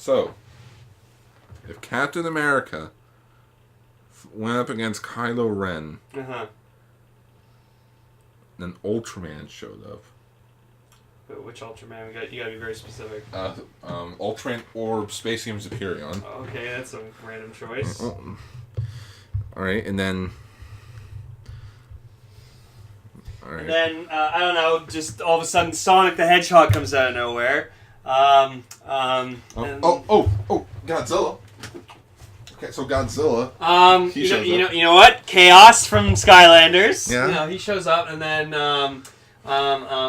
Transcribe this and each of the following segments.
So, if Captain America went up against Kylo Ren, then Ultraman showed up. Which Ultraman? You gotta be very specific. Ultraman Orb, Space Games Hyperion. Okay, that's a random choice. Alright, and then... And then, I don't know, just all of a sudden Sonic the Hedgehog comes out of nowhere. Godzilla. Okay, so Godzilla. You know what? Chaos from Skylanders. Yeah. You know, he shows up, and then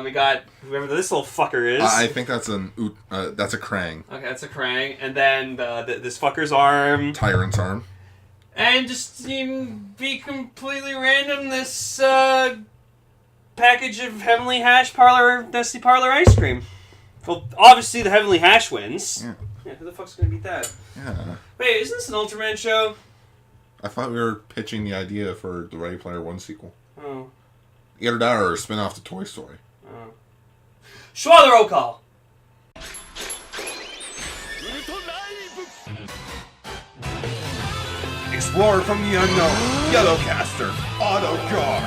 we got whoever this little fucker is. I think that's a Krang. Okay, that's a Krang, and then this fucker's arm. Tyrant's arm. And just be completely random. This package of Heavenly Hash Nestle Parlor ice cream. Well, obviously the Heavenly Hash wins. Yeah, who the fuck's gonna beat that? Yeah. Wait, isn't this an Ultraman show? I thought we were pitching the idea for the Ready Player One sequel. Oh. Either that or a spin-off to Toy Story. Oh. Schwa the roll call! Explorer from the unknown, Yellowcaster, Autocar.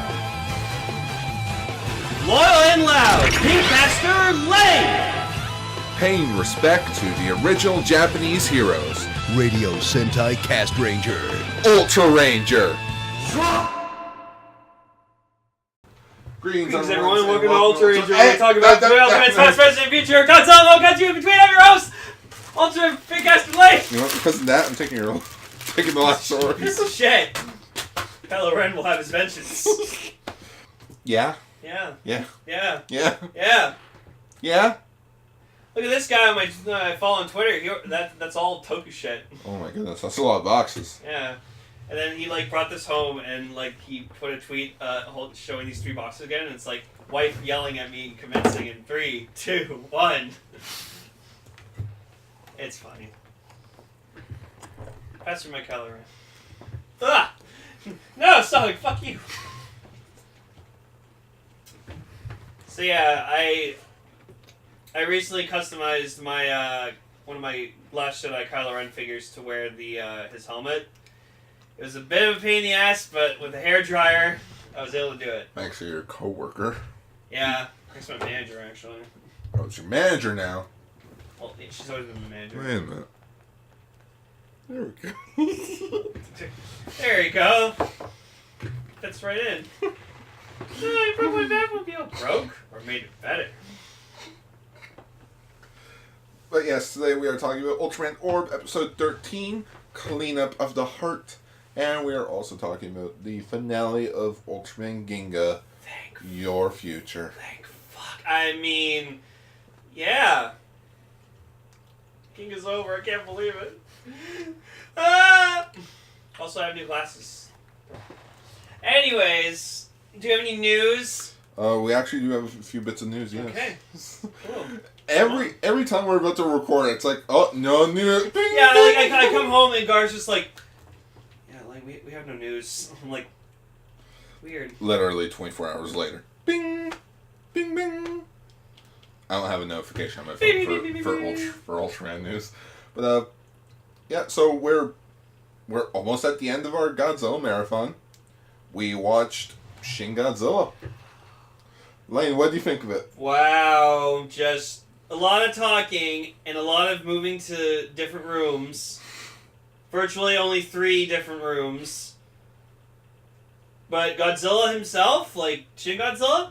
Loyal and loud, Pinkcaster Lane! Paying respect to the original Japanese heroes. Radio Sentai Castranger. Ultraranger. Greetings everyone, welcome to Ultraranger. We're talking about the Ultraman's past, present, and future. Godzilla, got you in between. I'm your host, Ultra Pinkcaster Lane! You know what, because of that, I'm taking the last sword. Piece of shit. Kylo Ren will have his vengeance. Yeah? Yeah. Yeah. Yeah. Yeah. Yeah. Yeah? Look at this guy on my follow on Twitter. That's all toku shit. Oh my goodness, that's a lot of boxes. Yeah. And then he brought this home and he put a tweet showing these 3 boxes again, and it's like wife yelling at me commencing in 3, 2, 1. It's funny. Pass me my Kylo Ren. Ah! No, Sonic, fuck you. So yeah, I recently customized my one of my Last Jedi Kylo Ren figures to wear the his helmet. It was a bit of a pain in the ass, but with a hairdryer, I was able to do it. Thanks to your coworker. Yeah, thanks to my manager actually. Oh, it's your manager now. Well, she's always been my manager. Wait a minute. There we go. There you go. Fits right in. No, you broke my Batmobile. Broke or made it better. But yes, today we are talking about Ultraman Orb, episode 13, Cleanup of the Heart. And we are also talking about the finale of Ultraman Ginga, Your Future. Thank fuck. I mean, yeah. Ginga's over. I can't believe it. Also, I have new glasses. Anyways, do you have any news? We actually do have a few bits of news, yes. Okay. Cool. Every time we're about to record, it's like, oh, no news. Yeah, I come home and Gar's just like, yeah, we have no news. I'm like, weird. Literally 24 hours later. Bing! Bing, bing! I don't have a notification on my phone for Ultraman news. But, yeah, so we're almost at the end of our Godzilla marathon. We watched Shin Godzilla. Lane, what do you think of it? Wow, just a lot of talking and a lot of moving to different rooms. Virtually only 3 different rooms. But Godzilla himself, Shin Godzilla,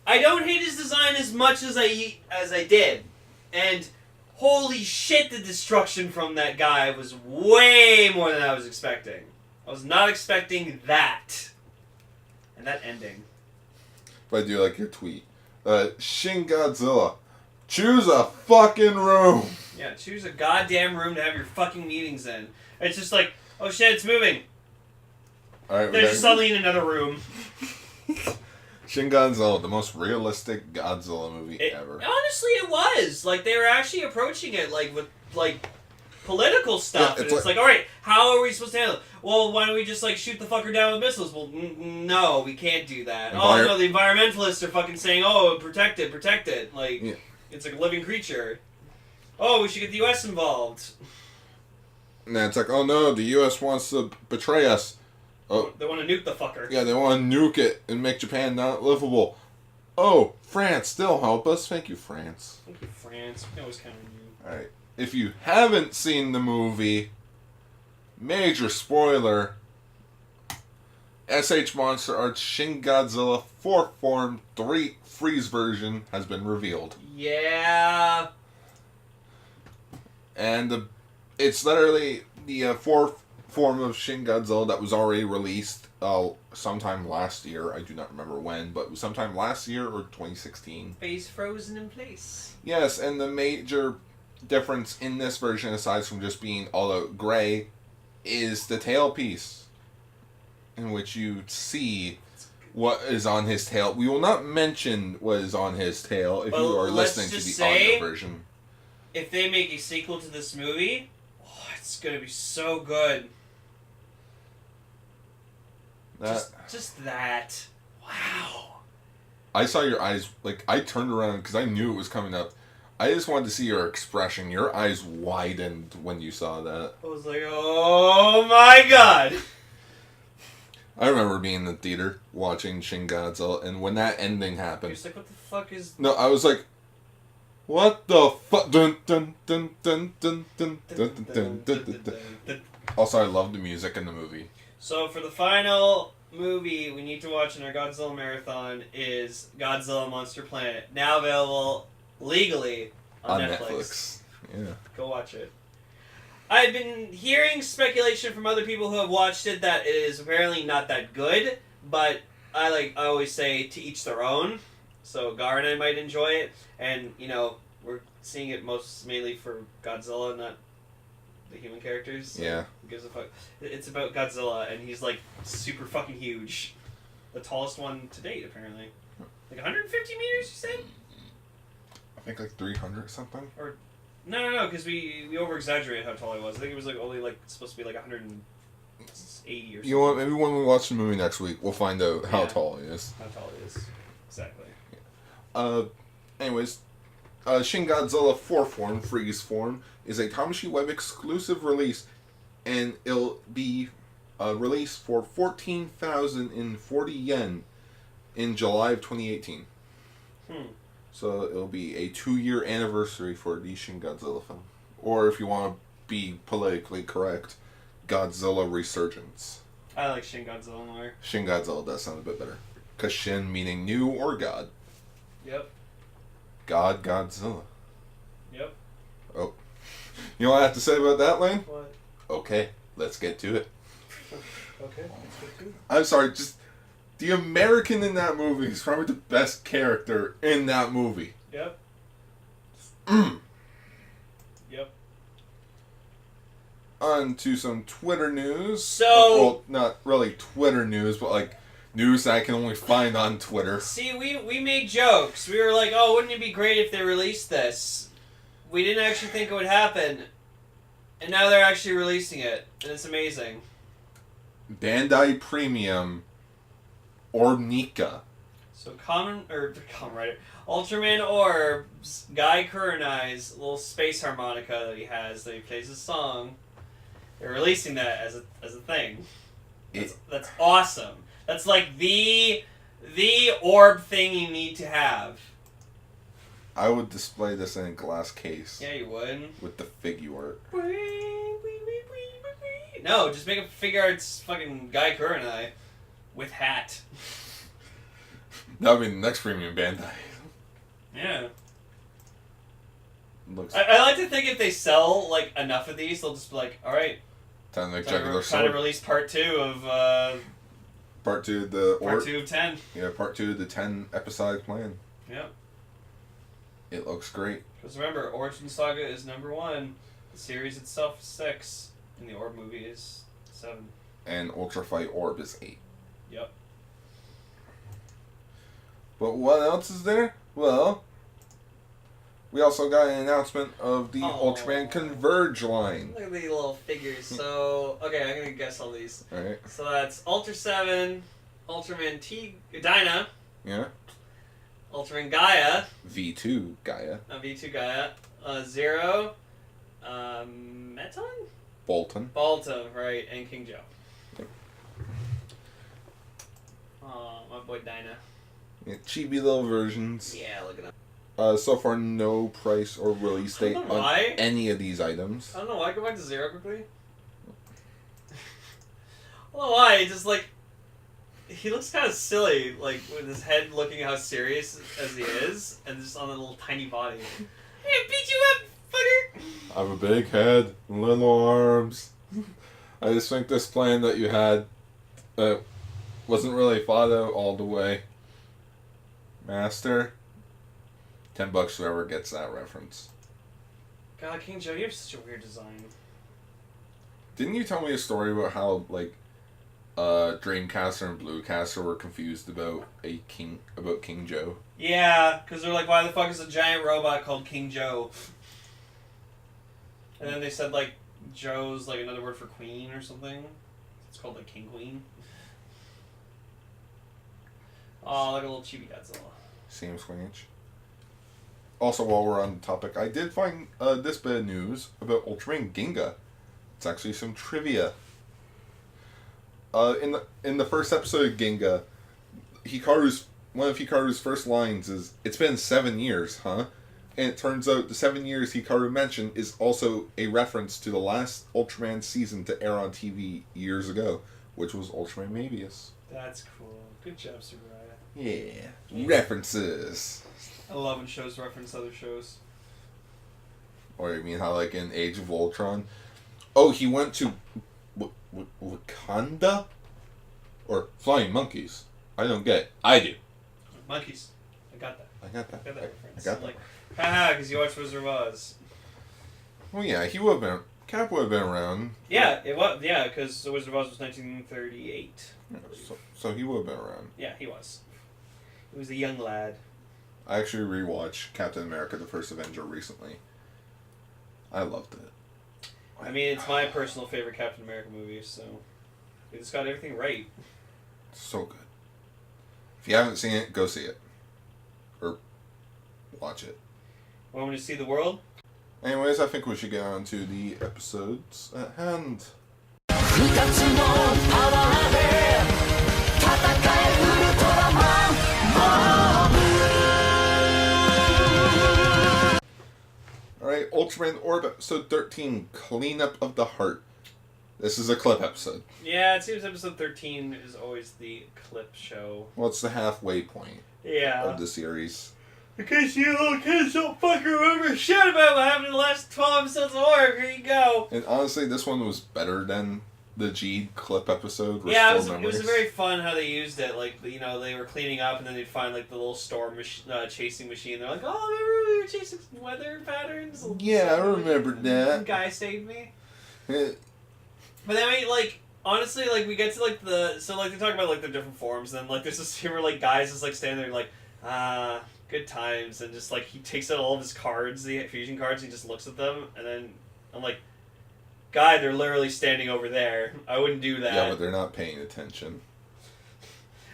I don't hate his design as much as I did. And holy shit, the destruction from that guy was way more than I was expecting. I was not expecting that. And that ending. But I do like your tweet. Shin Godzilla, choose a fucking room. Yeah, choose a goddamn room to have your fucking meetings in. It's just like, oh shit, it's moving. Alright, They're just suddenly in another room. Shin Godzilla, the most realistic Godzilla movie ever. Honestly, it was. They were actually approaching it, with political stuff. Yeah, it's like, alright, how are we supposed to handle it? Well, why don't we just, shoot the fucker down with missiles? Well, no, we can't do that. Oh, no, the environmentalists are fucking saying, oh, protect it. Yeah. It's like a living creature. Oh, we should get the U.S. involved. And then it's like, oh no, the U.S. wants to betray us. Oh, They want to nuke the fucker. yeah, they want to nuke it and make Japan not livable. Oh, France, still help us. Thank you, France. Thank you, France. We can always count on you. Alright. If you haven't seen the movie, major spoiler, SH Monster Arts Shin Godzilla 4th Form 3 Freeze version has been revealed. Yeah. And it's literally the 4th form of Shin Godzilla that was already released sometime last year. I do not remember when, but it was sometime last year or 2016. Face frozen in place. Yes, and the major difference in this version, aside from just being all out gray, is the tail piece, in which you see what is on his tail. We will not mention what is on his tail if you are listening to the audio version. If they make a sequel to this movie, it's gonna be so good. Just that. Wow. I saw your eyes, like, I turned around because I knew it was coming up. I just wanted to see your expression. Your eyes widened when you saw that. I was like, oh my god. I remember being in the theater watching Shin Godzilla, and when that ending happened... You're just like, what the fuck is... No, I was like, what the fuck? Dun, dun, dun, dun, dun, dun, dun, dun, dun, dun. Also, I love the music in the movie. So, for the final movie we need to watch in our Godzilla marathon is Godzilla Monster Planet. Now available legally on Netflix. Yeah. Go watch it. I've been hearing speculation from other people who have watched it that it is apparently not that good, but I always say to each their own. So Gar and I might enjoy it, and we're seeing it mainly for Godzilla, not the human characters. So yeah. Who gives a fuck? It's about Godzilla, and he's like super fucking huge, the tallest one to date apparently. Like 150 meters, you said? I think like 300 or something. Or no, because we over exaggerated how tall he was. I think it was only supposed to be 180 or something. You know what? Maybe when we watch the movie next week, we'll find out how tall he is. How tall he is, exactly. Anyways, Shin Godzilla 4th Form, Freeze Form, is a Tamashii Web exclusive release, and it'll be released for 14,040 yen in July of 2018. So it'll be a 2-year anniversary for the Shin Godzilla film. Or if you want to be politically correct, Godzilla Resurgence. I like Shin Godzilla more. Shin Godzilla does sound a bit better. Because Shin meaning new or God. Yep. God Godzilla. Yep. Oh. You know what I have to say about that, Lane? What? Okay, let's get to it. Okay, let's get to it. I'm sorry, just... The American in that movie is probably the best character in that movie. Yep. Yep. On to some Twitter news. So... Well, not really Twitter news, but like news that I can only find on Twitter. See, we made jokes. We were like, oh, wouldn't it be great if they released this? We didn't actually think it would happen. And now they're actually releasing it. And it's amazing. Bandai Premium Orbnica. So Kamen Rider, Ultraman Orb's Guy Kurenai's little space harmonica that he has that he plays his song. They're releasing that as a thing. That's awesome. That's like the orb thing you need to have. I would display this in a glass case. Yeah, you would. With the figure art. No, just make a figure arts fucking Guy Kurenai with hat. That would be the next premium Bandai. Yeah. Looks. I like to think if they sell like enough of these, they'll just be like, all right, Time to check their trying sword. to release part 2 of Part 2 of the part 2 of 10. Yeah, part 2 of the 10 episodic plan. Yep. It looks great. Because remember, Origin Saga is number 1, the series itself is 6, and the Orb movie is 7. And Ultra Fight Orb is 8. Yep. But what else is there? Well, we also got an announcement of the Ultraman Converge line. Look at these little figures. So, okay, I'm going to guess all these. Alright. So that's Ultra 7, Ultraman Dinah, Yeah. Ultraman Gaia, V2 Gaia. V2 Gaia, Zero, Meton? Bolton. Balto, right, and King Joe. Oh, my boy Dinah. Yeah, chibi little versions. Yeah, look at him. So far, no price or release date I don't know on why. any of these items. I don't know why. Go back to Zero quickly. I don't know why. Just like he looks kind of silly, like with his head looking how serious as he is, and just on a little tiny body. Hey, beat you up, fucker! I have a big head and little arms. I just think this plan that you had wasn't really thought out all the way. Master. $10 whoever gets that reference. God, King Joe, you have such a weird design. Didn't you tell me a story about how Dreamcaster and Bluecaster were confused about King Joe? Yeah, because they're like, why the fuck is a giant robot called King Joe? And then they said like Joe's like another word for queen or something. It's called like King Queen. Oh, like a little chibi Godzilla. Seems strange. Also, while we're on the topic, I did find this bit of news about Ultraman Ginga. It's actually some trivia. In the first episode of Ginga, one of Hikaru's first lines is, "It's been 7 years, huh?" And it turns out the 7 years Hikaru mentioned is also a reference to the last Ultraman season to air on TV years ago, which was Ultraman Mabius. That's cool. Good job, Subaraya. Yeah. References. I love when shows reference other shows. Or you mean how, like, in Age of Ultron? Oh, he went to Wakanda? Or Flying Monkeys? I don't get it. I do. Monkeys. I got that. I got that. I got that reference. I got I'm that. like, haha, because you watched Wizard of Oz. Well, yeah, he would have been... Cap would have been around. Yeah, it was. Yeah, because The Wizard of Oz was 1938. Yeah, so he would have been around. Yeah, he was. He was a young lad. I actually rewatched Captain America: The First Avenger recently. I loved it. I mean, it's my personal favorite Captain America movie, so we just got everything right. So good. If you haven't seen it, go see it. Or watch it. Want me to see the world? Anyways, I think we should get on to the episodes at hand. Alright, Ultraman Orb, episode 13, Cleanup of the Heart. This is a clip episode. Yeah, it seems episode 13 is always the clip show. Well, it's the halfway point Yeah. of the series. In case you little kids don't fucking remember shit about what happened in the last 12 episodes of Orb, here you go. And honestly, this one was better than the G clip episode. Yeah, it was very fun how they used it. Like, you know, they were cleaning up and then they'd find, like, the little storm chasing machine. They're like, oh, remember we were chasing weather patterns? Yeah, I remember that. Some guy saved me. But then, I mean, like, honestly, like, we get to, like, so, like, they talk about, like, the different forms, and then, like, there's this scene where, like, guys just, like, standing there, like, good times, and just, like, he takes out all of his cards, the fusion cards, and he just looks at them, and then I'm like, guy, they're literally standing over there. I wouldn't do that. Yeah, but they're not paying attention.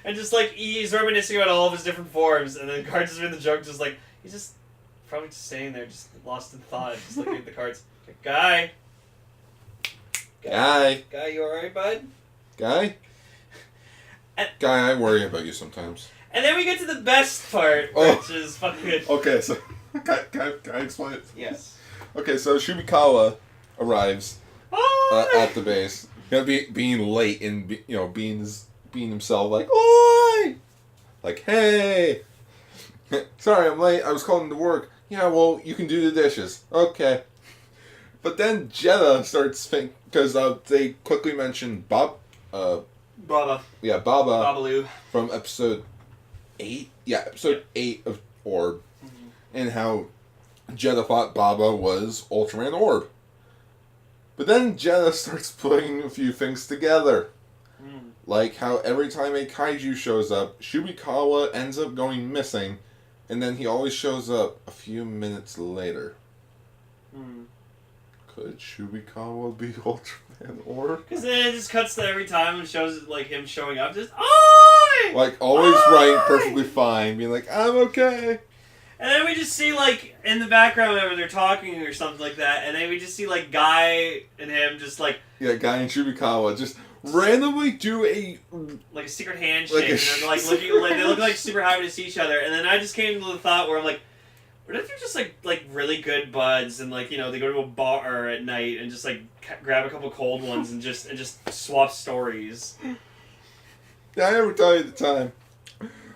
And just, like, he's reminiscing about all of his different forms, and then cards is in the joke, just, like, he's just probably just standing there, just lost in thought, just looking at the cards. Like, Guy, you alright, bud? Guy, I worry about you sometimes. And then we get to the best part, Oh. which is fucking good. Okay, so can I explain it? Yes. Okay, so Shubikawa arrives Oh! at the base. You know, being late and being himself, like, oi, like, hey, sorry I'm late. I was calling to work. Yeah, well, you can do the dishes. Okay. But then Jeddah starts thinking, because they quickly mention Baba. Yeah, Baba Babaloo. from episode 8. Yeah, episode 8 of Orb, and how Jeddah thought Baba was Ultraman Orb. But then Jeddah starts putting a few things together. Like how every time a kaiju shows up, Shubikawa ends up going missing, and then he always shows up a few minutes later. Could Shubikawa be Ultraman Orb? Because then it just cuts to every time and shows like him showing up, just Oi! Like always Oi! right, perfectly fine, being like, I'm okay. And then we just see, like, in the background whenever they're talking or something like that, and then we just see, like, Guy and him just, like... Yeah, Guy and Chubikawa just randomly do a... Like a secret handshake. And they're, like, looking, like, they look like super happy to see each other. And then I just came to the thought where I'm like, what if they're just, like really good buds and, like, you know, they go to a bar at night and just, like, grab a couple cold ones and just swap stories. Did I ever tell you the time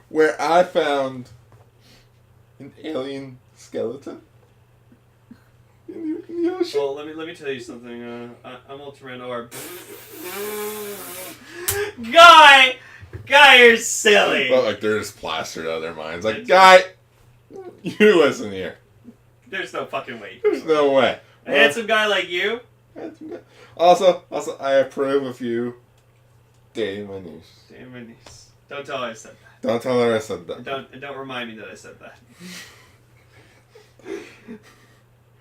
where I found an alien skeleton in the ocean? Well, let me tell you something. I'm Ultraman Orb. Guy, you're silly. But like they're just plastered out of their minds. Like, Guy, you listen here. There's no fucking way. There's no way. A handsome guy like you. Also, I approve of you dating my niece. Dating my niece. Don't tell her I said that. Don't tell her I said that. Don't remind me that I said that.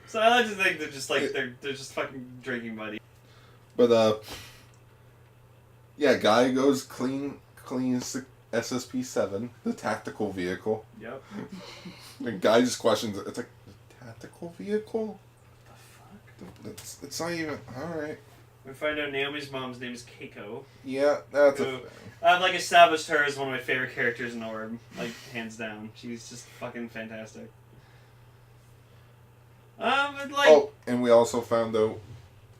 So I like to think they're just like they're just fucking drinking buddies. But yeah, Guy goes cleans SSP-7, the tactical vehicle. Yep. And Guy just questions it. It's like, the tactical vehicle? The fuck? It's not even alright. We find out Naomi's mom's name is Keiko. Yeah, that's a Who, thing. I've like established her as one of my favorite characters in Orb, like hands down. She's just fucking fantastic. But like. Oh, and we also found out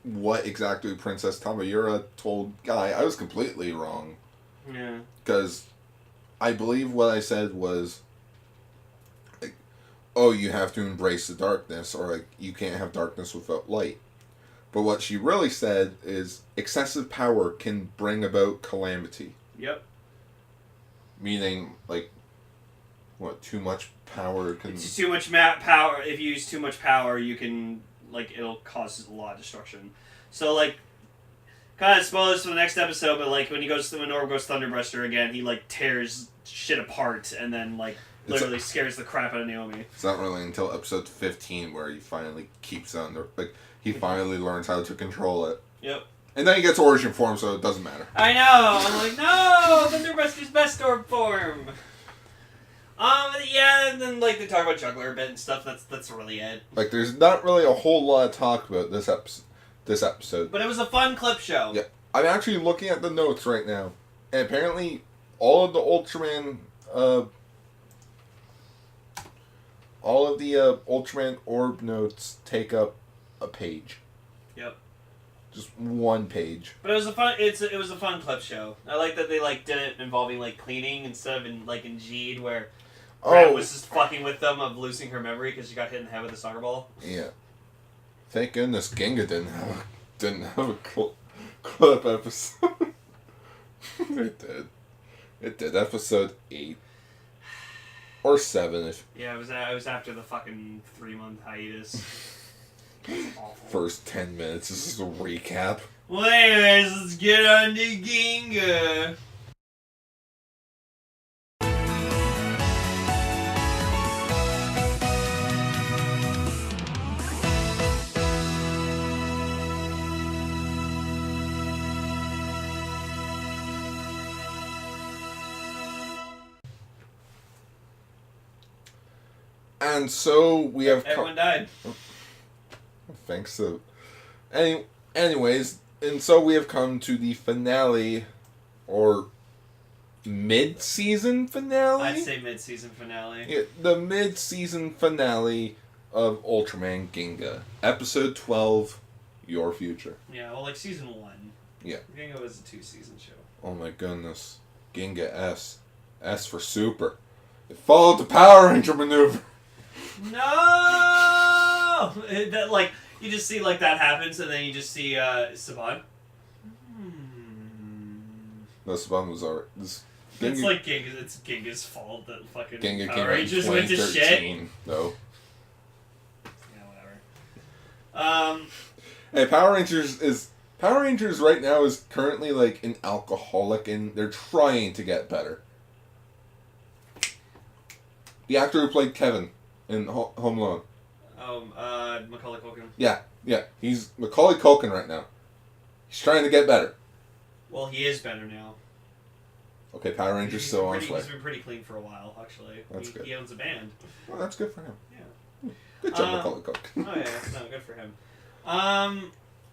what exactly Princess Tamayura told Guy. I was completely wrong. Yeah. Because I believe what I said was, like, oh, you have to embrace the darkness, or like you can't have darkness without light. But what she really said is excessive power can bring about calamity. Yep. Meaning, like, what, too much power can... It's too much power. If you use too much power, you can, like, it'll cause a lot of destruction. So, like, kind of spoilers for the next episode, but, like, when Orb goes Thunderbreaster again, he, like, tears shit apart and then, like, literally scares the crap out of Naomi. It's not really until episode 15 where he finally keeps on the... Like, he finally learns how to control it. Yep. And then he gets origin form, so it doesn't matter. I know! I'm like, no! Thunderbreaster's best Orb form! Yeah, and then, like, they talk about Juggler a bit and stuff. That's really it. Like, there's not really a whole lot of talk about this episode. But it was a fun clip show. Yeah. I'm actually looking at the notes right now. And apparently, all of the Ultraman Orb notes take up a page. Yep. Just one page. But it was a fun clip show. I like that they like did it involving like cleaning instead of in Jeed where Brad was just fucking with them of losing her memory because she got hit in the head with a soccer ball. Yeah. Thank goodness Ginga didn't have a clip episode. It did. Episode 8 or 7 if. Yeah, it was after the fucking 3-month hiatus. Awful. First 10 minutes. This is a recap. Well, anyways, let's get on to Ginga. And so we have. Everyone died. Thanks so. Anyways, and so we have come to the finale, or mid-season finale? I'd say mid-season finale. Yeah, the mid-season finale of Ultraman Ginga. Episode 12, Your Future. Yeah, well, like season 1. Yeah. Ginga was a 2-season show. Oh my goodness. Ginga S. S for super. It followed the Power Ranger maneuver. No! That, like, you just see, like, that happens, and then you just see, Saban. No, Saban was alright. It's like it's Ginga's fault that fucking Ginga Power came out in Rangers went to shit. 2013, though. Yeah, whatever. Hey, Power Rangers right now is currently, like, an alcoholic, and they're trying to get better. The actor who played Kevin in Home Alone. Macaulay Culkin. Yeah. He's Macaulay Culkin right now. He's trying to get better. Well, he is better now. Okay, Power Rangers still on its way. He's been pretty clean for a while, actually. That's good. He owns a band. Well, that's good for him. Yeah. Good job, Macaulay Culkin. Oh yeah, no, good for him.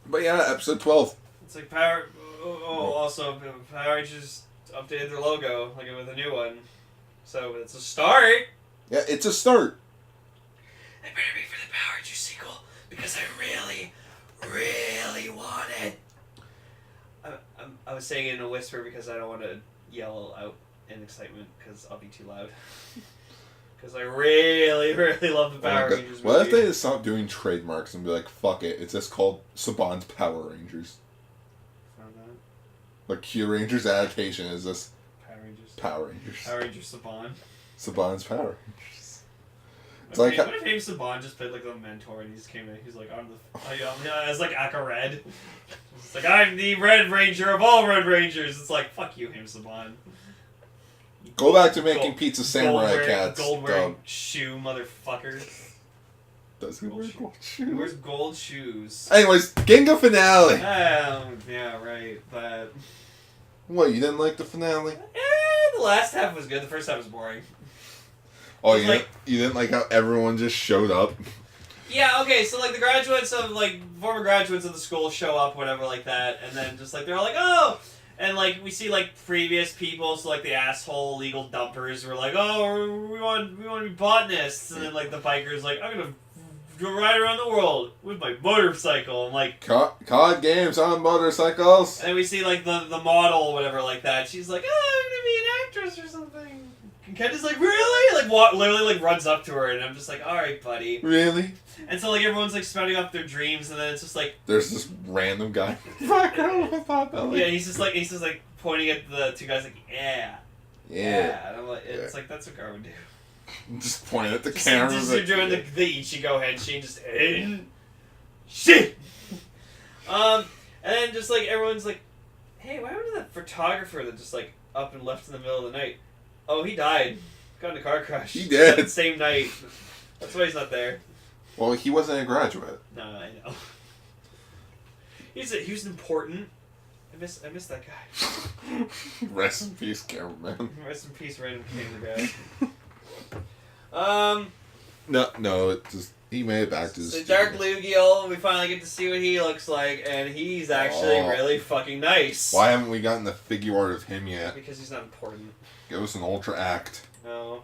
But yeah, episode 12. It's like Power. Also Power Rangers updated their logo like with a new one, so it's a start. Yeah, it's a start. They better be for the Power Rangers sequel because I really, really want it. I was saying it in a whisper because I don't want to yell out in excitement because I'll be too loud. Because I really, really love the Power Rangers movie. What if they just stop doing trademarks and be like, fuck it, it's just called Saban's Power Rangers? Like Q Rangers adaptation is this Power Rangers. Power Rangers. Power Rangers Saban. Saban's Power Rangers. It's What if James Saban just played like the mentor and he just came in, he's like, I'm as like Aka Red. It's like, I'm the Red Ranger of all Red Rangers. It's like, fuck you, James Saban. Go back to making Pizza Samurai Cats. Gold wearing shoe, motherfucker. Does he wear gold shoes? He wears gold shoes. Anyways, Ginga finale. Yeah, right, but... What, you didn't like the finale? The last half was good. The first half was boring. Oh, you didn't like how everyone just showed up? Yeah, okay, so, like, the graduates of, like, former graduates of the school show up, whatever, like that, and then just, like, they're all like, oh! And, like, we see, like, previous people, so, like, the asshole legal dumpers were like, oh, we want to be botanists, and then, like, the bikers like, I'm gonna go ride around the world with my motorcycle. I'm like... COD games on motorcycles? And we see, like, the model or whatever like that. She's like, oh, I'm gonna be an actress or something. And Ken is like, really? Like, literally, like, runs up to her, and I'm just like, alright, buddy. Really? And so, like, everyone's, like, spouting off their dreams, and then it's just like... There's this random guy. Yeah, he's just, like, pointing at the two guys, like, yeah. Yeah. And I'm like, it's like, that's what Gar would do. Just pointing at the camera. Just doing the Ichigo headshake, just shit. And then just like everyone's like, hey, why happened to that photographer that just like up and left in the middle of the night? Oh, he died. Got in a car crash. He did. That same night. That's why he's not there. Well, he wasn't a graduate. No, I know. He was important. I miss that guy. Rest in peace, cameraman. Rest in peace, random camera guy. No, it just he made it back to the So Dark Lugiel, we finally get to see what he looks like, and he's actually really fucking nice. Why haven't we gotten the figure art of him yet? Because he's not important. Give us an Ultra Act. No.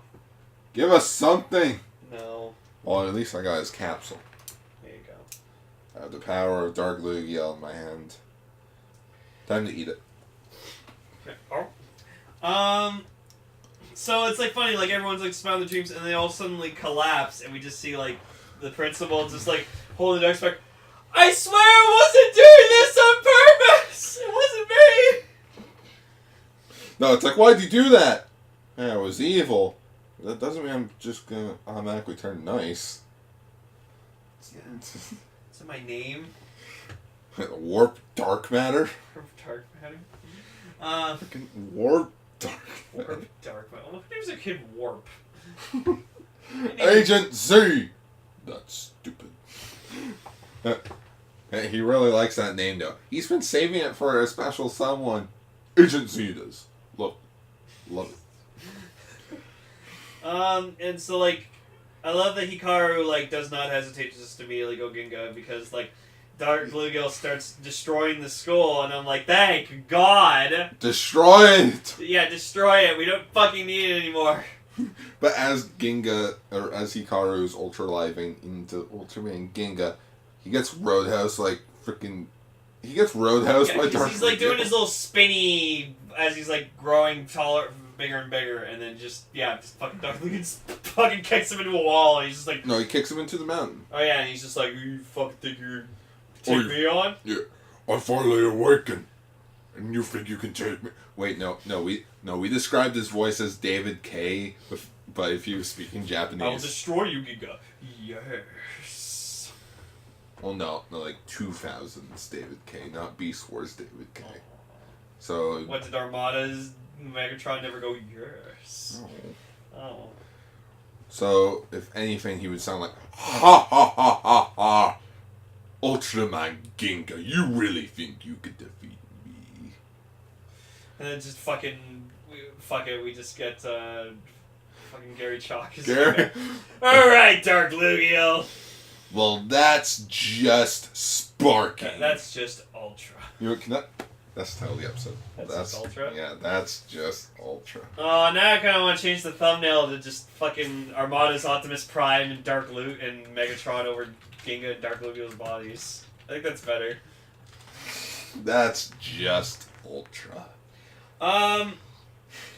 Give us something! No. Well, at least I got his capsule. There you go. I have the power of Dark Lugiel in my hand. Time to eat it. So it's like funny, like everyone's like spouting the dreams, and they all suddenly collapse, and we just see like the principal just like holding the dark spark. I swear I wasn't doing this on purpose. It wasn't me. No, it's like, why'd you do that? Yeah, it was evil. That doesn't mean I'm just gonna automatically turn nice. Is it my name? Warp dark matter. Dark matter. Freaking warp dark matter. Warp dark matter. What name's a kid Warp? Agent Z. That's stupid. He really likes that name though. He's been saving it for a special someone. Agent Z does. Love it. And so like, I love that Hikaru like does not hesitate to just immediately go Ginga because like, Dark Bluegill starts destroying the school, and I'm like, thank God. Destroy it. Yeah, destroy it. We don't fucking need it anymore. But as Ginga, or as Hikaru's ultra-living into Ultraman Ginga, he gets roadhouse like freaking. He gets roadhouse by Dark. He's like doing his little spinny as he's like growing taller, bigger and bigger, and then just fucking Dark Bluegill fucking kicks him into a wall, and he's just like. No, he kicks him into the mountain. Oh yeah, and he's just like, you fucking think you're take me on? Yeah, I finally awakened, and you think you can take me? Wait, no, we described his voice as David K. But if he was speaking Japanese, I'll destroy you, Giga. Yes. Well, no, like 2000s David K, not Beast Wars David K. So. What did Armada's Megatron never go? Yes. Oh. So, if anything, he would sound like, ha ha ha ha ha, Ultraman Ginga, you really think you could defeat me? And then just fucking, we just get fucking Gary Chalk. Gary. Alright, Dark Lugia. Well, that's just Sparky. That's just Ultra. You know, can that? That's the title of the episode. That's just Ultra? Yeah, that's just Ultra. Oh, now I kind of want to change the thumbnail to just fucking Armada's Optimus Prime and Dark Loot and Megatron over Ginga and Dark Lugia's bodies. I think that's better. That's just Ultra.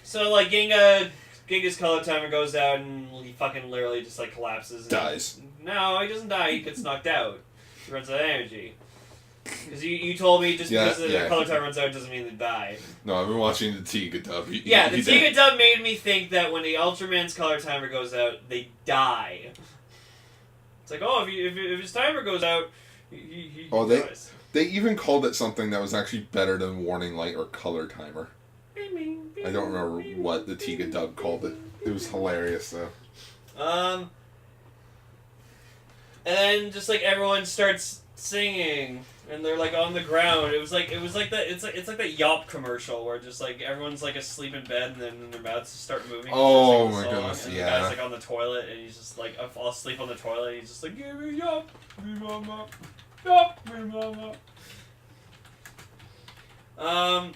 So like Ginga's color timer goes out and he fucking literally just like collapses. And Dies. No, he doesn't die. He gets knocked out. He runs out of energy. Because you told me just because the color timer runs out doesn't mean they die. No, I've been watching the Tiga dub. The Tiga dub made me think that when the Ultraman's color timer goes out, they die. It's like, oh, if his timer goes out, he dies. They even called it something that was actually better than warning light or color timer. I don't remember what the Tiga dub called it. It was hilarious though. And then just like everyone starts singing, and they're like on the ground. It's like that Yelp commercial where just like everyone's like asleep in bed, and then their mouths just start moving. Oh my goodness, and yeah. The guy's like on the toilet, and he's just like fall asleep on the toilet. And he's just like, give me Yelp, me mama, Yelp, me mama. And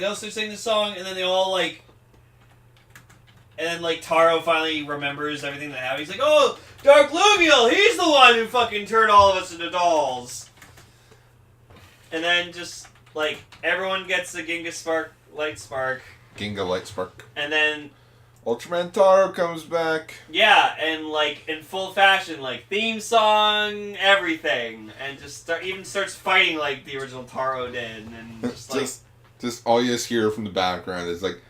they also sing the song, and then they all like. And then, like, Taro finally remembers everything that happened. He's like, oh, Dark Lugiel, he's the one who fucking turned all of us into dolls. And then just, like, everyone gets the Ginga Light Spark. Ginga Light Spark. And then... Ultraman Taro comes back. Yeah, and, like, in full fashion, like, theme song, everything. And just even starts fighting like the original Taro did. And just, like... just all you just hear from the background is, like,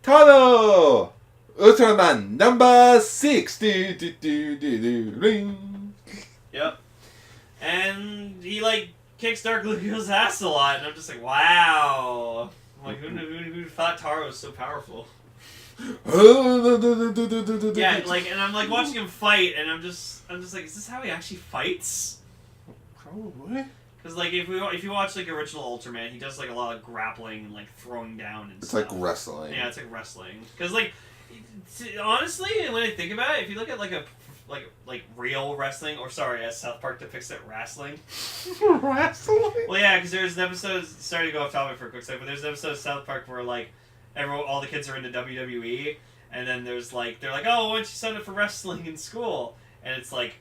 Taro! Ultraman number 6. Ring. Yep. And he like kicks Dark Lugia's ass a lot, and I'm just like, wow. I'm like, who thought Taro was so powerful? Yeah, like, and I'm like watching him fight, and I'm just like, is this how he actually fights? Probably. Because like if you watch like original Ultraman, he does like a lot of grappling and like throwing down and stuff. It's like wrestling. Yeah, it's like wrestling. Because like. Honestly, when I think about it, if you look at like real wrestling, or sorry, as South Park depicts it, wrestling. Wrestling? Well, yeah, because there's an episode. Sorry to go off topic for a quick second, but there's an episode of South Park where like all the kids are into WWE, and then there's like they're like, oh, why don't you sign up for wrestling in school? And it's like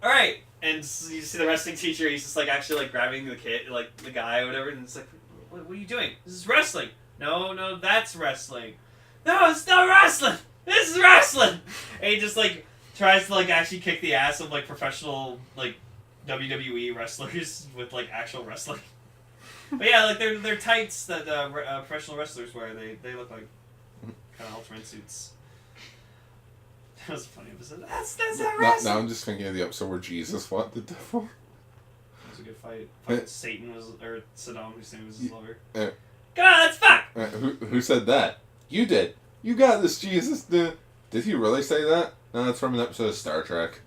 all right, and you see the wrestling teacher, he's just like actually like grabbing the kid, like the guy or whatever, and it's like, what are you doing? This is wrestling. No, that's wrestling. No, it's not wrestling! This is wrestling! And he just, like, tries to, like, actually kick the ass of, like, professional, like, WWE wrestlers with, like, actual wrestling. But yeah, like, they're tights that professional wrestlers wear. They look like kind of Ultraman suits. That was a funny episode. That's not wrestling! Now I'm just thinking of the episode where Jesus fought the devil. It was a good fight. Satan was, or Saddam Hussein was his lover. Come on, let's fuck! Who said that? You did. You got this, Jesus. Did he really say that? No, that's from an episode of Star Trek.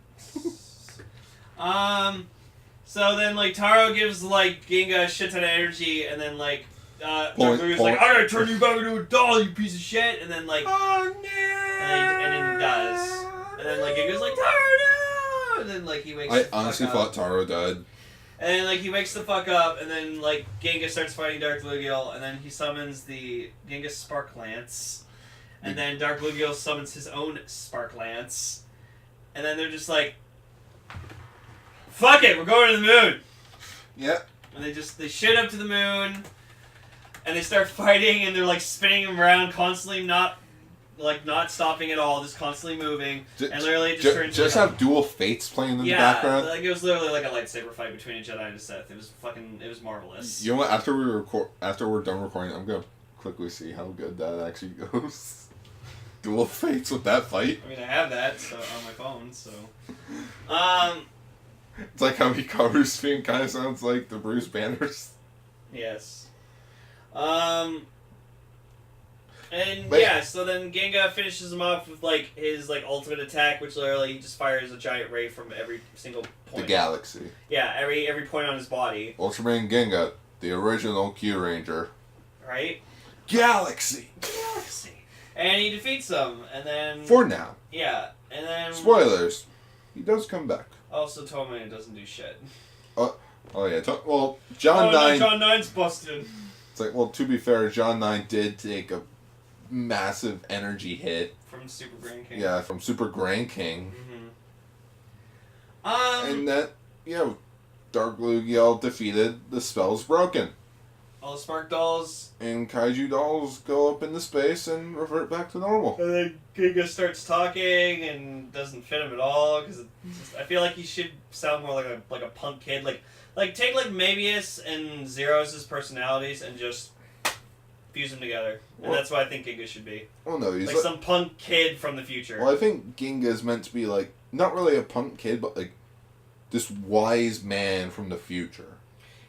So then, like, Taro gives, like, Ginga a shit ton of energy, and then, like, Dark Lugia's like, I'm gonna turn you back into a doll, you piece of shit! And then, like... Oh, no! And then he does. And then, like, Ginga's like, Taro, no! And then, like, he wakes I honestly thought Taro died. And then, like, he wakes the fuck up, and then, like, Ginga starts fighting Dark Lugiel, and then he summons the Ginga Spark Lance. And then Dark Lugiel summons his own Spark Lance. And then they're just like, fuck it, we're going to the moon! Yep. And they shoot up to the moon, and they start fighting, and they're, like, spinning him around, constantly not stopping at all, just constantly moving, and literally just turns just have dual fates playing in the background. Yeah, like it was literally like a lightsaber fight between a Jedi and a Sith. It was marvelous. You know what? After we're done recording, I'm gonna quickly see how good that actually goes. Dual fates with that fight. I mean, I have that on my phone, so. It's like how Hikaru's theme kind of sounds like the Bruce Banners. Yes. So then Ginga finishes him off with like his like ultimate attack, which literally he just fires a giant ray from every single point. The galaxy. Yeah, every point on his body. Ultraman Ginga, the original Q Ranger. Right? galaxy. And he defeats them, and then... For now. Yeah, and then... Spoilers. He does come back. Also, Toman doesn't do shit. Oh yeah. Well, John 9... No, John 9's busted. It's like, well, to be fair, John 9 did take a massive energy hit. From Super Grand King. Yeah, from Super Grand King. Mm-hmm. And that, Dark Lugiel defeated, the spell's broken. All the Spark Dolls. And Kaiju dolls go up into space and revert back to normal. And then Ginga starts talking and doesn't fit him at all, because I feel like he should sound more like a punk kid. Like take Mabius and Zeros' personalities and just fuse them together. And that's what I think Ginga should be. Well, no, he's like some punk kid from the future. Well, I think Ginga is meant to be not really a punk kid, but this wise man from the future.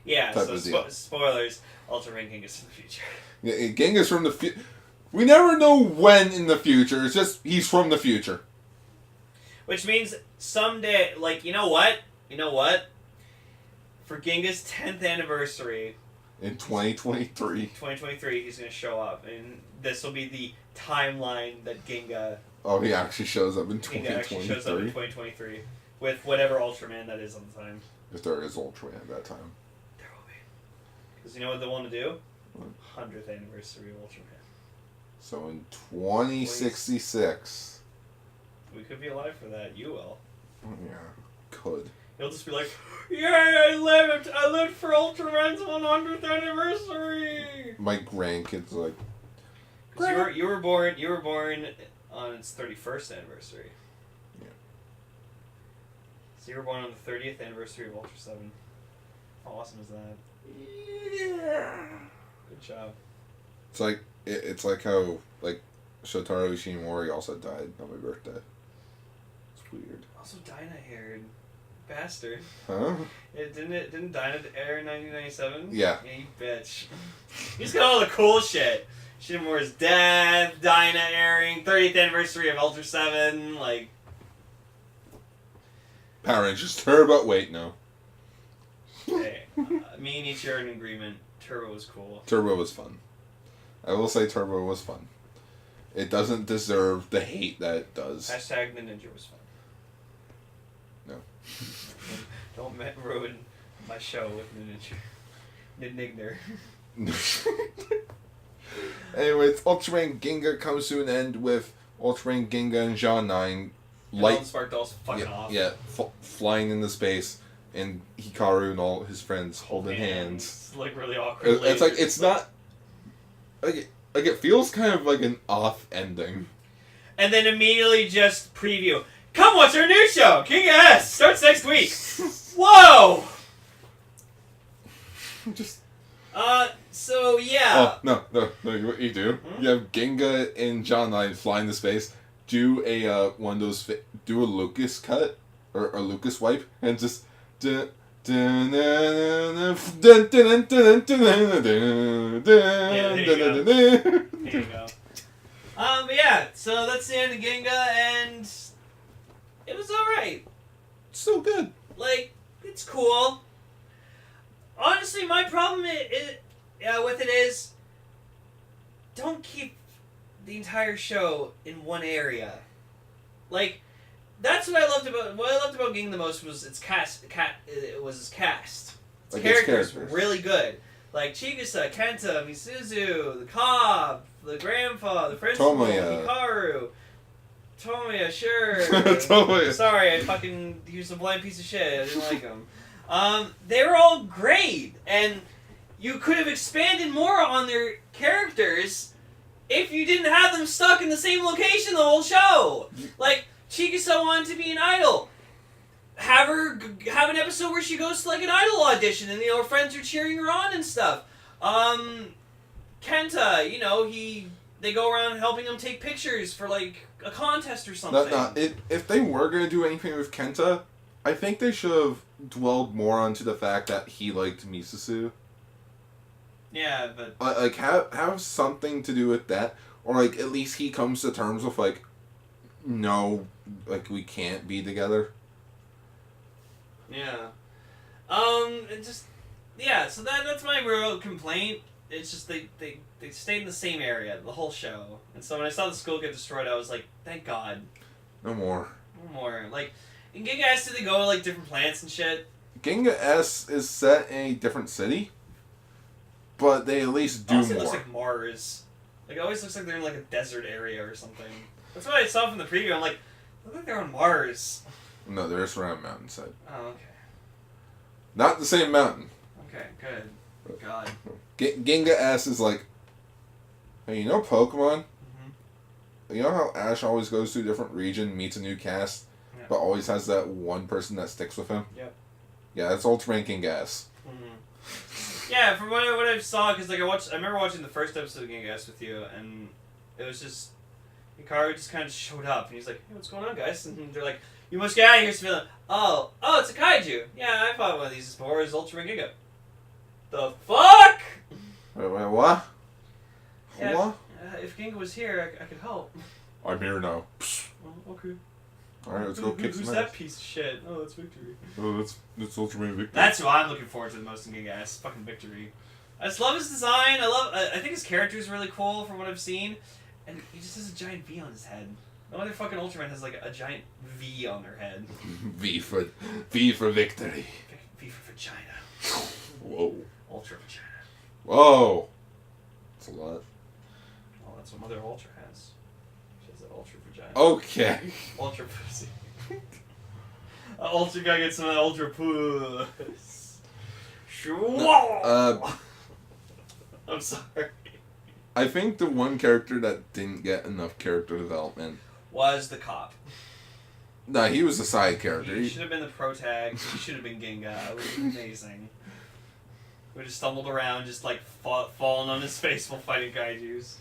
Yeah, so spoilers, Ultraman Ginga's from the future. Yeah, Ginga's from the future. We never know when in the future, it's just he's from the future. Which means someday, you know what? For Ginga's 10th anniversary... In 2023. 2023, he's going to show up, and this will be the timeline that Ginga... Oh, he actually shows up in 2023? Ginga actually shows up in 2023, with whatever Ultraman that is on the time. If there is Ultraman at that time. There will be. Because you know what they want to do? What? 100th anniversary of Ultraman. So in 2066... We could be alive for that. You will. Yeah, could. You'll just be like, "Yay! I lived for Ultraman's 100th anniversary." My grandkids are like. Because you were born on its 31st anniversary. Yeah. So you were born on the 30th anniversary of Ultra 7. How awesome is that? Yeah. Good job. It's like how Shotaro Ishimori also died on my birthday. It's weird. Also, Dinah haired. Bastard. Huh? Didn't Dinah air in 1997? Yeah. Yeah, you bitch. He's got all the cool shit. Shinmore's death, Dinah airing, 30th anniversary of Ultra 7, Power Rangers Turbo. Wait, no. Hey, me and Ichi are in agreement. Turbo was cool. Turbo was fun. I will say Turbo was fun. It doesn't deserve the hate that it does. Hashtag the Ninja was fun. No. Don't ruin my show with the Ninja. Anyways, Ultraman Ginga comes to an end with Ultraman Ginga and John 9 All the Spark Dolls fucking off. Yeah, flying into space, and Hikaru and all his friends holding hands. It's really awkward. It's not it feels kind of like an off ending. And then immediately just preview. Come watch our new show, King S. Starts next week. Whoa. Just. So yeah. Oh no! What you do? You have Ginga and John 9 fly into space. Do a one of those. Do a Lucas cut or a Lucas wipe, and just. There you go. Yeah. So that's the end of Ginga, and it was all right. So good. It's cool. Honestly, my problem with it is, don't keep the entire show in one area. That's what I loved about Ginga the most was its cast. It was its cast. Its characters were really good. Chigusa, Kenta, Misuzu, the Cobb, the Grandpa, the Principal, Hikaru. Tomoya, sure. Tomoya. Sorry, he was a blind piece of shit. I didn't like him. They were all great, and you could have expanded more on their characters if you didn't have them stuck in the same location the whole show. Chigusa wanted to be an idol. Have an episode where she goes to an idol audition, and her friends are cheering her on and stuff. Kenta, they go around helping him take pictures for a contest or something. If they were gonna do anything with Kenta, I think they should have dwelled more onto the fact that he liked Misuzu. Yeah, but have something to do with that, or at least he comes to terms with no, we can't be together. Yeah. So that's my real complaint. it's just they stayed in the same area the whole show. And so when I saw the school get destroyed, I was like, thank God. No more. No more. Like, in Ginga S, did they go to, like, different planets and shit? Ginga S is set in a different city, but they at least do Honestly, more. it looks like Mars. Like, it always looks like they're in, like, a desert area or something. That's what I saw from the preview. I'm like, look like they're on Mars. No, they're just around mountainside. Oh, okay. Not the same mountain. Okay, good. Oh, God. Ginga S is like, hey, you know Pokemon? Mm-hmm. You know how Ash always goes to a different region, meets a new cast, Yeah. but always has that one person that sticks with him? Yep. Yeah, that's Ultraman Ginga S. Mm-hmm. Yeah, from what I saw, because like I remember watching the first episode of Ginga S with you, and it was just Hikaru just kind of showed up, and he's like, "Hey, what's going on, guys?" And they're like, "You must get out of here, civilian." Oh, it's a kaiju. Yeah, I fought one of these before. It's Ultraman Ginga. The fuck? Wait, what? Yeah, What? if Ginga was here, I could help. I'm here now. Oh, okay. Alright, let's go kick Who's some that ass. piece of shit? Oh, that's Victory. Oh, that's Ultraman Victory. That's who I'm looking forward to the most in Ginga S. Fucking Victory. I just love his design. I think his character is really cool from what I've seen, and he just has a giant V on his head. No other fucking Ultraman has like a giant V on their head. V for victory. V for vagina. Whoa. Ultra vagina. Whoa. That's a lot. Oh, that's what Mother Ultra has. She has an ultra vagina. Okay. Ultra pussy. Ultra guy gets some of that ultra puss. I'm sorry. I think the one character that didn't get enough character development. Was the cop. Nah, he was a side character. He should have been the pro tag. He should have been Ginga. It would have been amazing. We just stumbled around, just like falling on his face while fighting kaijus.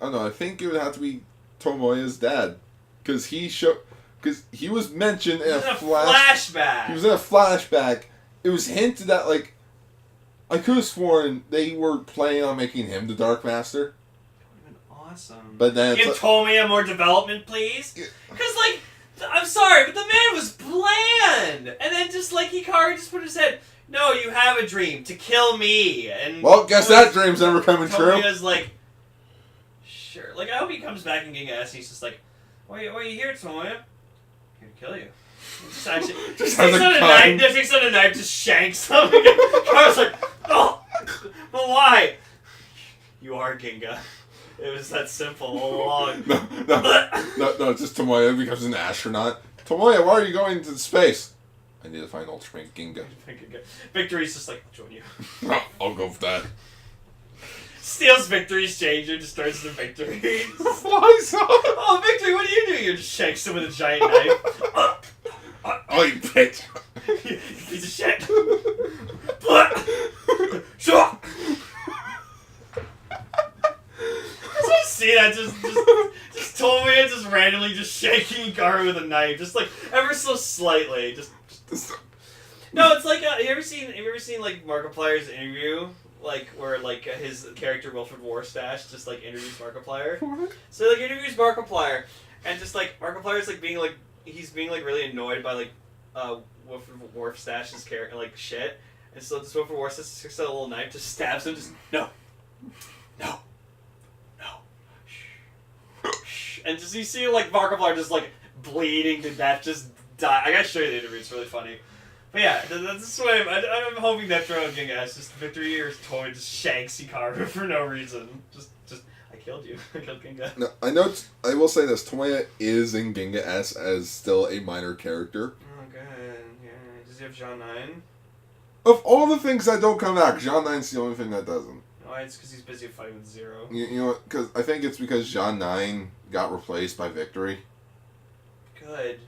I don't know. I think it would have to be Tomoya's dad, because he was mentioned in a flashback. He was in a flashback. It was hinted that like I could have sworn they were planning on making him the Dark Master. That would have been awesome. But then give Tomoya more development, please. Because like, I'm sorry, but the man was bland. And then just like Hikaru just put his head. No, you have a dream to kill me, and well, guess that dream's never coming true. Tomoya's like, sure. Like, I hope he comes back in Ginga S and he's just like, why are you here, Tomoya? Here to kill you. Just actually, just takes out a knife, just shanks him. I was like, oh, but why? You are Ginga. It was that simple all along. No, just Tomoya becomes an astronaut. Tomoya, why are you going to space? I need to find Ultraman Ginga. Victory's just like, I'll join you. I'll go for that. Steals Victory's changer, just turns to Victory. Why so? Oh, Victory, what are you doing? You just shanks him with a giant knife. Oh, you bitch. You piece of shit. Sure. I see that just told me it's just randomly just shaking Hikaru with a knife, just like ever so slightly, just. No, it's like have you ever seen like Markiplier's interview, like where like his character Wilfred Warstash just like interviews Markiplier. So like interviews Markiplier, and just like Markiplier's like being like he's being like really annoyed by like Wilfred Warstash's character like shit, and so this Wilfred Warstash takes out a little knife, just stabs him, just no. And just you see like Markiplier just like bleeding to death, just die. I gotta show you the interview; it's really funny. But yeah, that's what I'm hoping that throw Ginga S just Victory or Toy just shanks Hikaru for no reason. Just I killed you. I killed Ginga. No, I know. I will say this: Tomoya is in Ginga S as still a minor character. Oh good. Yeah. Does he have Jean 9? Of all the things that don't come back, Jean 9's the only thing that doesn't. Oh, it's because he's busy fighting with Zero. You know what? Because I think it's because Jean 9 got replaced by Victory. Good.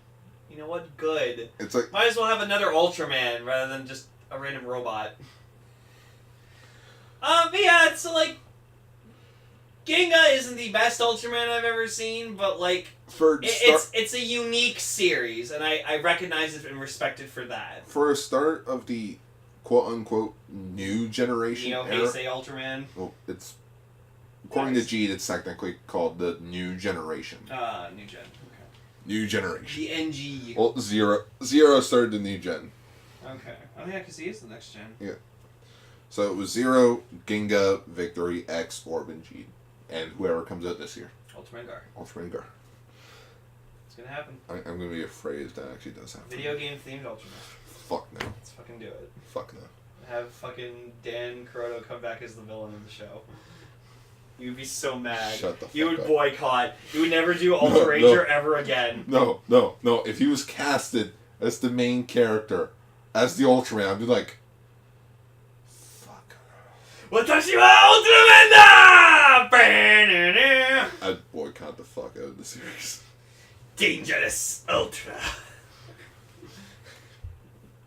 You know what? Good. It's like Might as well have another Ultraman rather than just a random robot. But yeah, so like, Ginga isn't the best Ultraman I've ever seen, but like, it's a unique series, and I recognize it and respect it for that. For a start of the quote-unquote new generation Neo era. Heisei Ultraman. Well, it's according to G, it's technically called the new generation. New gen. Okay. New generation. The NG. Well, Zero started the new gen. Okay. Oh yeah, because he is the next gen. Yeah. So it was Zero, Ginga, Victory, X, Orb, and G. And whoever comes out this year. Ultraman Gar. Ultraman Gar. It's gonna happen. I'm gonna be afraid if that actually does happen. Video game themed Ultraman. Fuck no. Let's fucking do it. Fuck no. Have fucking Dan Kuroto come back as the villain of the show. You'd be so mad. Shut the fuck You would up. boycott. You would never do Ultraranger No. ever again. No. If he was casted as the main character, as the Ultraman, I'd be like, fuck. Watashi wa Ultraman da! I'd boycott the fuck out of the series. Dangerous Ultra.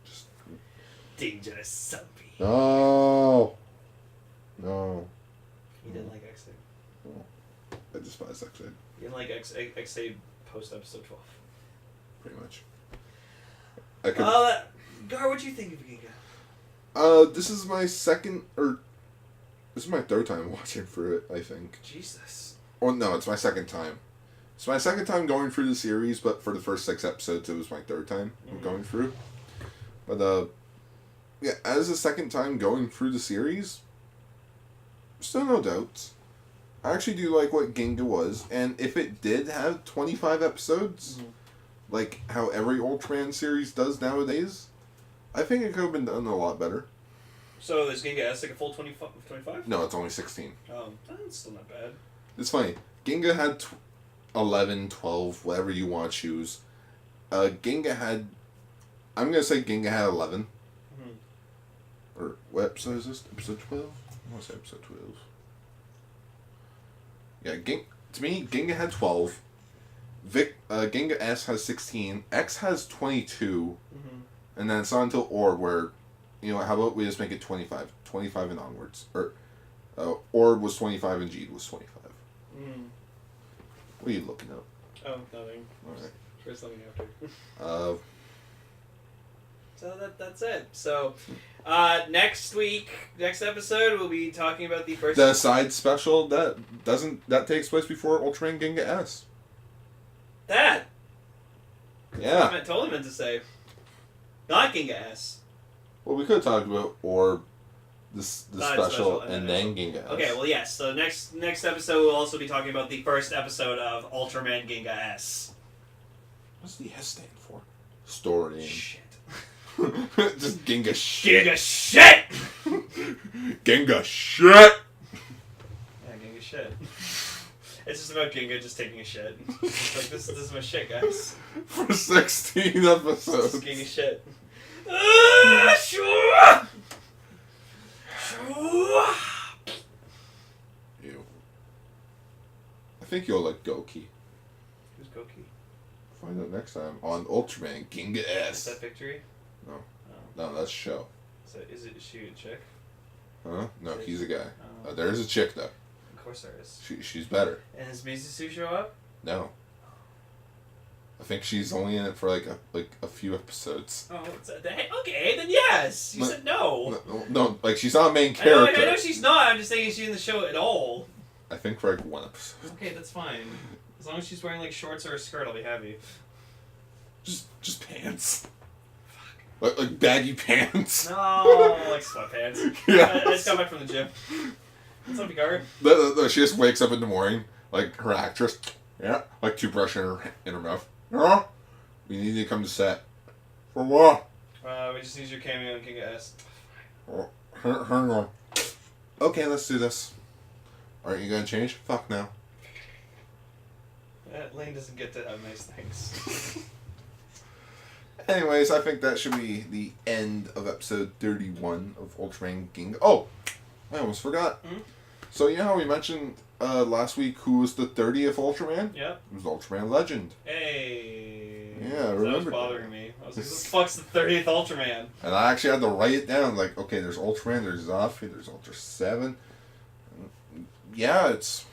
Just Dangerous zombie. no. You didn't like X-A. I despise that shit, You didn't like X-A post episode 12. pretty much. I could. Gar, what'd you think of Ginga? This is my third time watching through it, I think. Jesus. Or no, it's my second time. It's my second time going through the series, but for the first 6 episodes, it was my third time of going through. But, yeah, as a second time going through the series, still no doubts. I actually do like what Ginga was, and if it did have 25 episodes, like how every Ultraman series does nowadays, I think it could have been done a lot better. So is Ginga S like a full 25? No, it's only 16. That's still not bad. It's funny. Ginga had 11, 12, whatever you want to choose. Ginga had... I'm going to say Ginga had 11. Or what episode is this? Episode 12? I want to say episode 12. Yeah, to me, Ginga had 12. Ginga S has 16. X has 22. And then it's not until Orb where, you know, how about we just make it 25? 25 and onwards. Or, Orb was 25 and G was 25. What are you looking at? Oh, nothing. Alright. First something after. So that's it. So, next episode, we'll be talking about the first... The side special, that takes place before Ultraman Ginga S. That! Yeah. I totally meant to say. Not Ginga S. Well, we could have talked about Orb, the special, and then Ginga S. Okay, well, yes. So next episode, we'll also be talking about the first episode of Ultraman Ginga S. What's the S stand for? Store name. Shit. Just Ginga shit. Ginga shit! Ginga shit! Yeah, Ginga shit. It's just about Ginga just taking a shit. It's like, this is my shit, guys. For 16 episodes. This is Ginga shit. Sure! Ew. I think you'll like Goki. Who's Goki? Find out next time on Ultraman Ginga S. Is that Victory? No. Oh. No, that's Show. Is she a chick? Huh? No, he's a guy. Oh. There is a chick, though. Of course there is. She's better. And does Mizusu show up? No. I think she's only in it for like a few episodes. Oh, okay, then yes. You said no. No, like she's not a main character. I know she's not. I'm just saying, is she in the show at all? I think for like 1 episode. Okay, that's fine. As long as she's wearing like shorts or a skirt, I'll be happy. Just pants. Like baggy pants. No, like sweatpants. Yeah. I just got back from the gym. What's up, Gar? She just wakes up in the morning, like her actress. Yeah, like toothbrush in her mouth. Yeah, we need to come to set. For what? We just need your cameo in Ginga S. Hang on. Okay, let's do this. Aren't you gonna change? Fuck no. Lane doesn't get to have nice things. Anyways, I think that should be the end of episode 31 of Ultraman Ginga. Oh, I almost forgot. So you know how we mentioned last week who was the 30th Ultraman? Yep. It was Ultraman Legend. Hey. Yeah, I that remember. was bothering me. I was like, "This fuck's the 30th Ultraman." And I actually had to write it down. Like, okay, there's Ultraman, there's Zafi, there's Ultra 7. Yeah, it's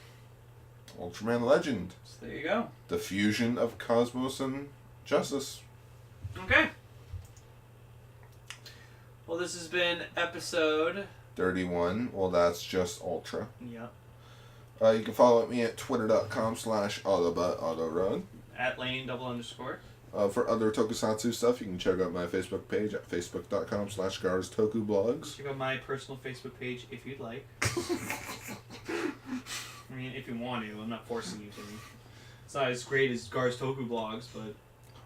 Ultraman Legend. So there you go. The fusion of Cosmos and Justice. Okay. Well, this has been episode 31. Well, that's just Ultra. Yeah. You can follow me at twitter.com/Autobot_Autorun. At Lane _. For other tokusatsu stuff, you can check out my Facebook page at facebook.com/GarsTokuBlogs. Check out my personal Facebook page if you'd like. I mean, if you want to. I'm not forcing you to. It's not as great as Gar's Toku Blogs, but...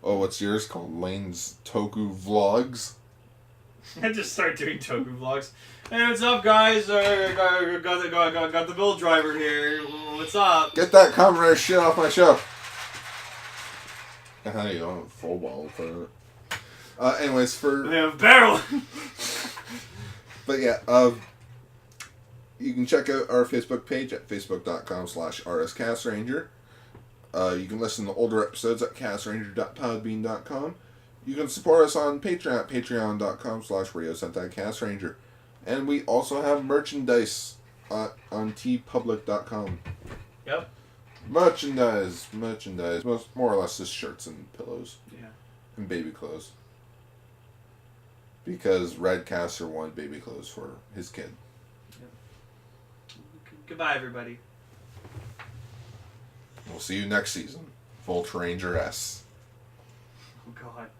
Oh, what's yours called? Lane's Toku Vlogs? I just start doing Toku Vlogs. Hey, what's up, guys? Got the build driver here. What's up? Get that comrade shit off my show. How you don't have a full ball for it. Anyways, for... We have a barrel! But yeah, you can check out our Facebook page at facebook.com/RSCastRanger. You can listen to older episodes at castranger.podbean.com. You can support us on Patreon at patreon.com/RadioSentaiCastRanger. And we also have merchandise on tpublic.com. Yep. Merchandise. More or less just shirts and pillows. Yeah. And baby clothes. Because Redcaster wanted baby clothes for his kid. Yep. Goodbye, everybody. We'll see you next season. Ultraranger S. Oh, God.